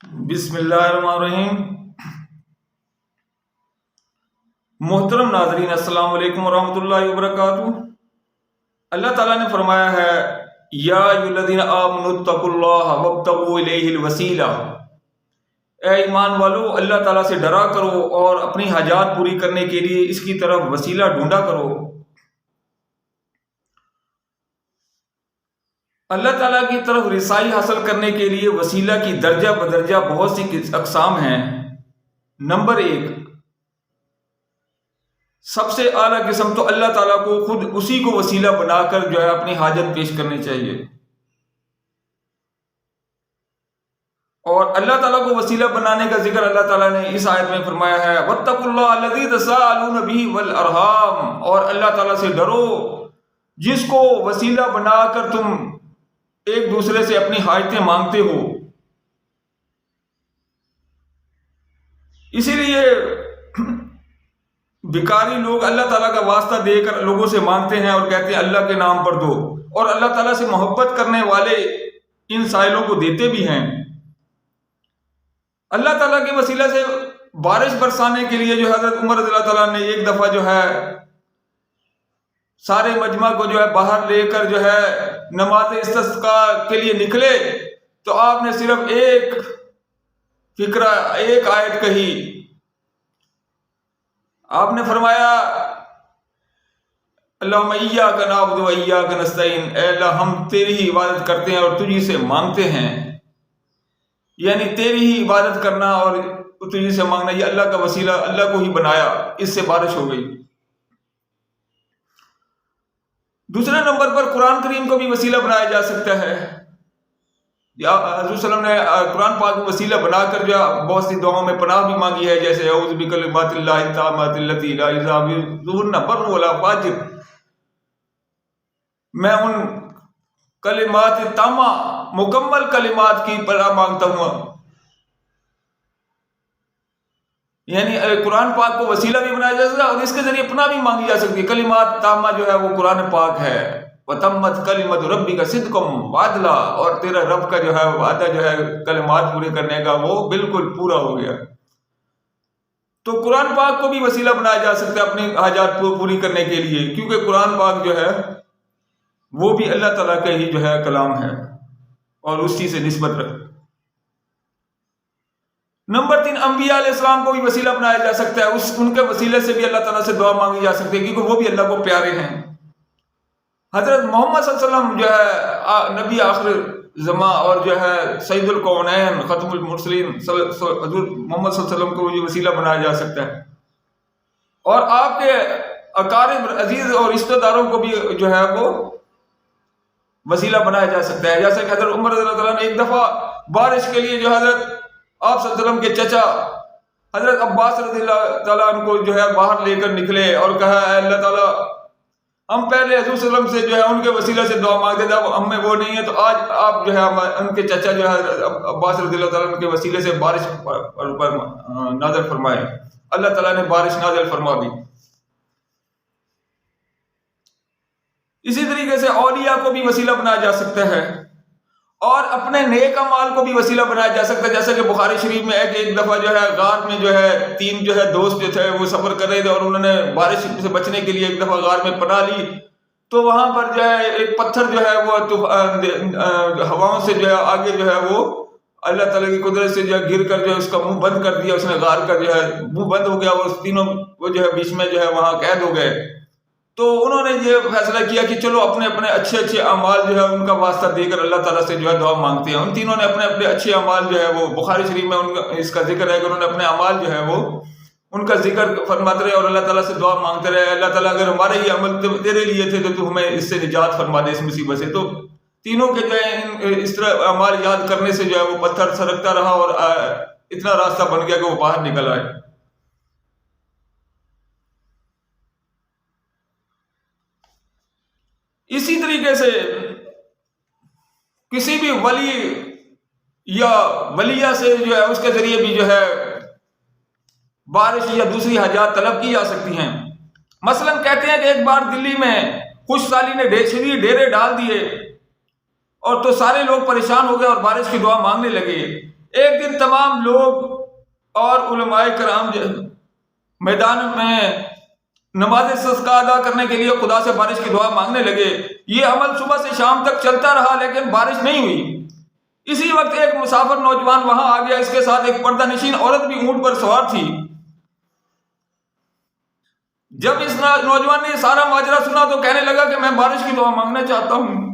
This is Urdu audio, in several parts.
بسم اللہ الرحمن الرحیم۔ محترم ناظرین، السلام علیکم ورحمۃ اللہ وبرکاتہ۔ اللہ تعالیٰ نے فرمایا ہے یا ایھا الذین آمنوا اتقوا اللہ وابتغوا الیہ الوسیلہ، اے ایمان والو اللہ تعالیٰ سے ڈرا کرو اور اپنی حاجات پوری کرنے کے لیے اس کی طرف وسیلہ ڈھونڈا کرو۔ اللہ تعالیٰ کی طرف رسائی حاصل کرنے کے لیے وسیلہ کی درجہ بدرجہ بہت سی اقسام ہیں۔ نمبر 1، سب سے اعلیٰ قسم تو اللہ تعالیٰ کو خود اسی کو وسیلہ بنا کر جو ہے اپنی حاجت پیش کرنی چاہیے، اور اللہ تعالیٰ کو وسیلہ بنانے کا ذکر اللہ تعالیٰ نے اس آیت میں فرمایا ہے واتقوا اللہ الذی تساءلون بہ والارحام، اور اللہ تعالیٰ سے ڈرو جس کو وسیلہ بنا کر تم ایک دوسرے سے اپنی حاجتیں مانگتے ہو۔ اسی لیے بھکاری لوگ اللہ تعالیٰ کا واسطہ دے کر لوگوں سے مانگتے ہیں اور کہتے ہیں اللہ کے نام پر دو، اور اللہ تعالیٰ سے محبت کرنے والے ان سائلوں کو دیتے بھی ہیں۔ اللہ تعالیٰ کے وسیلہ سے بارش برسانے کے لیے جو حضرت عمر رضی اللہ تعالیٰ نے ایک دفعہ جو ہے سارے مجمع کو جو ہے باہر لے کر جو ہے نماز استسقاء کے لیے نکلے، تو آپ نے صرف ایک فکرہ، ایک آیت کہی۔ آپ نے فرمایا اللہم ایاک نعبد و ایاک نستعین، اے اللہ ہم تیری ہی عبادت کرتے ہیں اور تجھی سے مانگتے ہیں، یعنی تیری ہی عبادت کرنا اور تجھی سے مانگنا، یہ اللہ کا وسیلہ اللہ کو ہی بنایا، اس سے بارش ہو گئی۔ دوسرے نمبر پر قرآن کریم کو بھی وسیلہ بنایا جا سکتا ہے۔ یا حضور صلی اللہ علیہ وسلم نے قرآن پاک کو وسیلہ بنا کر جو بہت سی دعاؤں میں پناہ بھی مانگی ہے، جیسے اعوذ بکلمات اللہ التامات التی لا یضاہن بر ولا فاجر، میں ان کلمات تامہ مکمل کلمات کی پناہ مانگتا ہوں، یعنی قرآن پاک کو وسیلہ بھی بنایا جا سکتا ہے اور اس کے ذریعے پناہ بھی مانگی جا سکتی ہے۔ کلمات تامہ جو ہے وہ قرآن پاک ہے، وَتَمَّتْ كَلِمَةُ رَبِّكَ صِدْقًا وَعَدْلًا، اور تیرا رب کا جو ہے وعدہ جو ہے کلمات پورے کرنے کا وہ بالکل پورا ہو گیا۔ تو قرآن پاک کو بھی وسیلہ بنایا جا سکتا ہے اپنی حاجات کو پوری کرنے کے لیے، کیونکہ قرآن پاک جو ہے وہ بھی اللہ تعالیٰ کا ہی جو ہے کلام ہے اور اسی سے نسبت رکھتا ہے۔ نمبر 3، انبیاء علیہ السلام کو بھی وسیلہ بنایا جا سکتا ہے، ان کے وسیلے سے بھی اللہ تعالیٰ سے دعا مانگی جا سکتی ہے، کیونکہ وہ بھی اللہ کو پیارے ہیں۔ حضرت محمد صلی اللہ علیہ وسلم جو ہے نبی آخر زمان اور جو ہے سید الکونین ختم المرسلین حضور محمد صلی اللہ علیہ وسلم کو بھی وسیلہ بنایا جا سکتا ہے، اور آپ کے اقارب عزیز اور رشتہ داروں کو بھی جو ہے وہ وسیلہ بنایا جا سکتا ہے۔ جیسے کہ حضرت عمر رضی اللہ تعالیٰ نے ایک دفعہ بارش کے لیے جو حضرت آپ صلی اللہ علیہ وسلم کے چچا حضرت عباس رضی اللہ تعالیٰ عنہ کو جو ہے باہر لے کر نکلے اور کہا اے اللہ تعالیٰ ہم پہلے حضور صلی اللہ علیہ وسلم سے جو ہے ان کے وسیلہ سے دعا مانگتے تھے، اب ہم میں وہ نہیں ہے، تو آج آپ جو ہے ان کے چچا جو ہے عباس رضی اللہ تعالیٰ عنہ کے وسیلے سے بارش پر نازل فرمائے۔ اللہ تعالیٰ نے بارش نازل فرما دی۔ اسی طریقے سے اولیاء کو بھی وسیلہ بنایا جا سکتا ہے، اور اپنے نیک اعمال کو بھی وسیلہ بنایا جا سکتا ہے، جیسے کہ بخاری شریف میں ہے کہ ایک دفعہ جو ہے غار میں جو ہے 3 جو ہے دوست جو تھے وہ سفر کر رہے تھے، اور انہوں نے بارش سے بچنے کے لیے ایک دفعہ غار میں پناہ لی، تو وہاں پر جو ہے ایک پتھر جو ہے وہ ہواؤں سے جو ہے آگے جو ہے وہ اللہ تعالیٰ کی قدرت سے جو ہے گر کر جو ہے اس کا منہ بند کر دیا، اس نے غار کا جو ہے منہ بند ہو گیا، اور تینوں وہ جو ہے بیچ میں جو ہے وہاں قید ہو گئے۔ تو انہوں نے یہ فیصلہ کیا کہ چلو اپنے اپنے اچھے اچھے اعمال جو ہے ان کا واسطہ دے کر اللہ تعالیٰ سے جو ہے دعا مانگتے ہیں۔ ان تینوں نے اپنے اپنے اچھے اعمال جو ہے وہ بخاری شریف میں ان کا اس کا ذکر ہے کہ انہوں نے اپنے اعمال جو ہے وہ ان کا ذکر فرماتے رہے اور اللہ تعالیٰ سے دعا مانگتے رہے، اللہ تعالیٰ اگر ہمارے ہی عمل تیرے لیے تھے تو ہمیں اس سے نجات فرما دے اس مصیبت سے۔ تو تینوں کے جو ہے اس طرح اعمال یاد کرنے سے جو ہے وہ پتھر سرکتا رہا اور اتنا راستہ بن گیا کہ وہ باہر نکل آئے۔ اسی طریقے سے کسی بھی ولی یا ولیہ سے جو ہے اس کے ذریعے بھی جو ہے بارش یا دوسری حاجات طلب کی جا سکتی ہیں۔ مثلا کہتے ہیں کہ ایک بار دلی میں خوش سالی نے ڈیرے ڈال دیے، اور تو سارے لوگ پریشان ہو گئے اور بارش کی دعا مانگنے لگے، ایک دن تمام لوگ اور علماء کرام میدان میں نماز استسقاء ادا کرنے کے لیے خدا سے بارش کی دعا مانگنے لگے۔ یہ عمل صبح سے شام تک چلتا رہا لیکن بارش نہیں ہوئی۔ اسی وقت ایک مسافر نوجوان وہاں آ گیا، اس کے ساتھ ایک پردہ نشین عورت بھی اونٹ پر سوار تھی۔ جب اس نوجوان نے سارا ماجرا سنا تو کہنے لگا کہ میں بارش کی دعا مانگنا چاہتا ہوں۔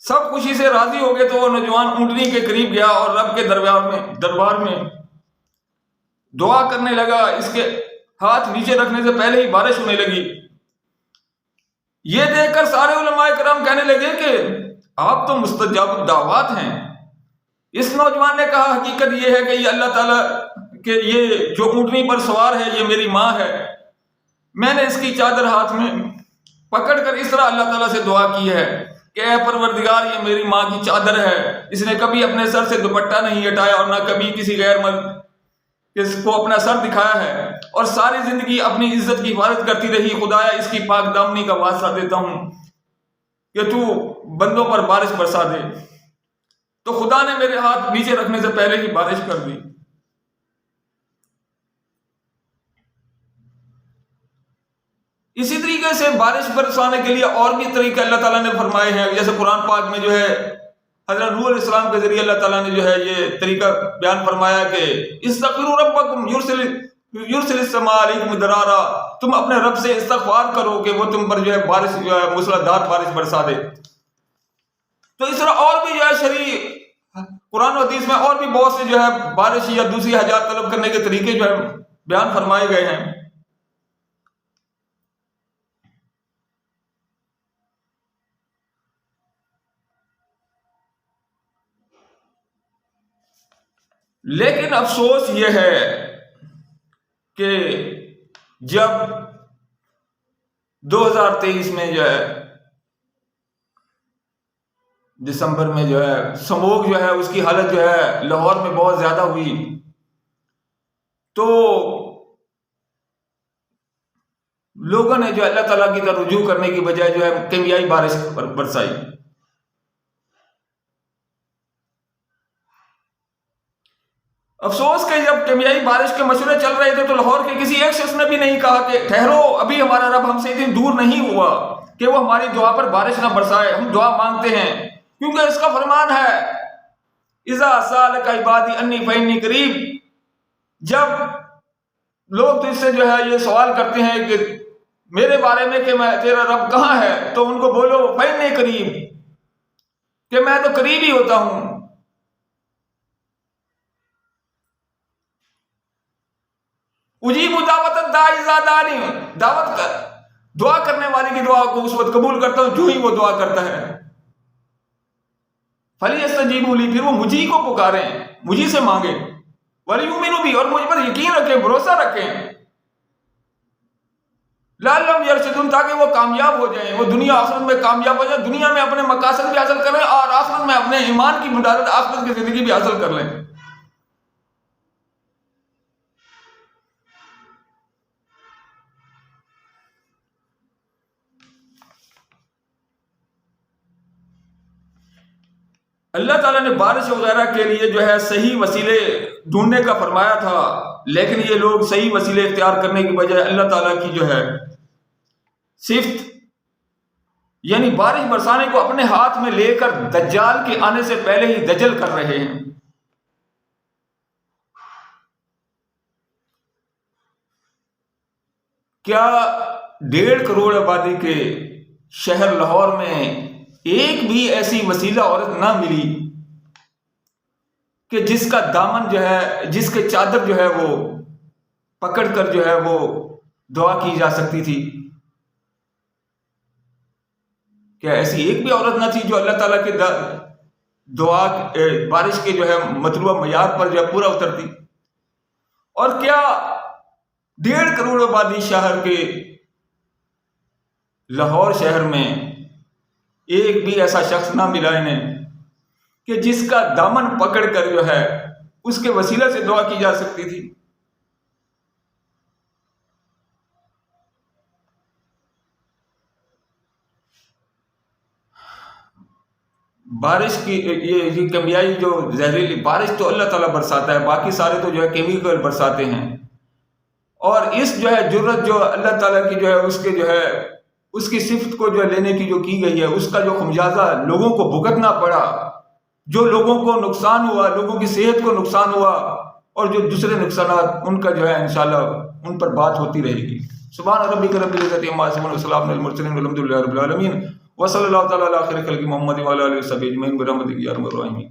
سب خوشی سے راضی ہو گئے تو وہ نوجوان اونٹنی کے قریب گیا اور رب کے دربار میں دعا کرنے لگا۔ اس کے ہاتھ نیچے رکھنے سے پہلے ہی بارش ہونے لگی۔ یہ دیکھ کر سارے علماء کرام کہنے لگے کہ آپ تو مستجاب الدعوات ہیں۔ اس نوجوان نے کہا حقیقت یہ ہے کہ یہ اللہ تعالیٰ کہ یہ جو اونٹنی پر سوار ہے یہ میری ماں ہے۔ میں نے اس کی چادر ہاتھ میں پکڑ کر اس طرح اللہ تعالیٰ سے دعا کی ہے کہ اے پروردگار یہ میری ماں کی چادر ہے، اس نے کبھی اپنے سر سے دوپٹہ نہیں ہٹایا اور نہ کبھی کسی غیر مرد اس کو اپنا سر دکھایا ہے، اور ساری زندگی اپنی عزت کی حفاظت کرتی رہی۔ خدایا اس کی پاک دامنی کا واسطہ دیتا ہوں کہ تو بندوں پر بارش برسا دے۔ تو خدا نے میرے ہاتھ نیچے رکھنے سے پہلے ہی بارش کر دی۔ اسی طریقے سے بارش برسانے کے لیے اور بھی طریقے اللہ تعالیٰ نے فرمائے ہیں، جیسے قرآن پاک میں جو ہے حضرت نوح علیہ السلام کے ذریعے اللہ تعالیٰ نے جو ہے یہ طریقہ بیان فرمایا کہ استغفروا ربکم یرسل السماء علیکم مدرارا، تم اپنے رب سے استغفار کرو کہ وہ تم پر جو ہے بارش جو ہے موسلادھار بارش برسا دے۔ تو اس طرح اور بھی جو ہے شرعی قرآن و حدیث میں اور بھی بہت سے جو ہے بارش یا دوسری حاجات طلب کرنے کے طریقے جو ہے بیان فرمائے گئے ہیں۔ لیکن افسوس یہ ہے کہ جب 2023 میں جو ہے دسمبر میں جو ہے سموگ جو ہے اس کی حالت جو ہے لاہور میں بہت زیادہ ہوئی، تو لوگوں نے جو اللہ تعالیٰ کی طرف رجوع کرنے کی بجائے جو ہے کیمیائی بارش برسائی۔ افسوس کہ جب کیمیائی بارش کے مشورے چل رہے تھے تو لاہور کے کسی ایک شخص نے بھی نہیں کہا کہ ٹھہرو، ابھی ہمارا رب ہم سے اتنی دور نہیں ہوا کہ وہ ہماری دعا پر بارش نہ برسائے، ہم دعا مانگتے ہیں، کیونکہ اس کا فرمان ہے اذا سالک عبادی انی فانی قریب۔ جب لوگ تجھ سے جو ہے یہ سوال کرتے ہیں کہ میرے بارے میں کہ میں تیرا رب کہاں ہے، تو ان کو بولو فانی قریب، کہ میں تو قریب ہی ہوتا ہوں۔ اجیب دعوت الداعی اذا دعانی، دعوت کر دعا کرنے والے کی دعا کو اس وقت قبول کرتا ہوں جو ہی وہ دعا کرتا ہے۔ فلیستجیبوا لی، پھر وہ مجھے کو پکاریں، مجھے سے مانگیں، ولیؤمنوا بی، اور مجھ پر یقین رکھیں، بھروسہ رکھیں، لعلہم یرشدون، تاکہ وہ کامیاب ہو جائیں، وہ دنیا آخرت میں کامیاب ہو جائیں، دنیا میں اپنے مقاصد بھی حاصل کریں اور آخرت میں اپنے ایمان کی مدارت آخرت کی زندگی بھی حاصل کر لیں۔ اللہ تعالیٰ نے بارش وغیرہ کے لیے جو ہے صحیح وسیلے ڈھونڈنے کا فرمایا تھا، لیکن یہ لوگ صحیح وسیلے اختیار کرنے کی بجائے اللہ تعالیٰ کی جو ہے صفت یعنی بارش برسانے کو اپنے ہاتھ میں لے کر دجال کے آنے سے پہلے ہی دجل کر رہے ہیں۔ کیا 1.5 کروڑ آبادی کے شہر لاہور میں ایک بھی ایسی وسیلہ عورت نہ ملی کہ جس کا دامن جو ہے، جس کے چادر جو ہے وہ پکڑ کر جو ہے وہ دعا کی جا سکتی تھی؟ کیا ایسی ایک بھی عورت نہ تھی جو اللہ تعالیٰ کے دعا بارش کے جو ہے مطلوبہ معیار پر جو ہے پورا اترتی؟ اور کیا 1.5 کروڑ آبادی شہر کے لاہور شہر میں ایک بھی ایسا شخص نہ ملا انہیں کہ جس کا دامن پکڑ کر جو ہے اس کے وسیلہ سے دعا کی جا سکتی تھی؟ بارش کی یہ کیمیائی جو زہریلی بارش تو اللہ تعالیٰ برساتا ہے، باقی سارے تو جو ہے کیمیکل برساتے ہیں. اور اس جو ہے جرت جو اللہ تعالیٰ کی جو ہے اس کے جو ہے اس کی صفت کو جو ہے لینے کی جو کی گئی ہے، اس کا جو خمیازہ لوگوں کو بھگتنا پڑا، جو لوگوں کو نقصان ہوا، لوگوں کی صحت کو نقصان ہوا، اور جو دوسرے نقصانات ان کا جو ہے انشاءاللہ ان پر بات ہوتی رہے گی. سبحان ربک رب العزت عما یصفون وسلام علی المرسلین والحمد للہ رب العالمین. وصلی اللہ تعالیٰ علی خیر خلق محمد وعلی آلہ وصحبہ اجمعین برحمتک یا ارحم الراحمین.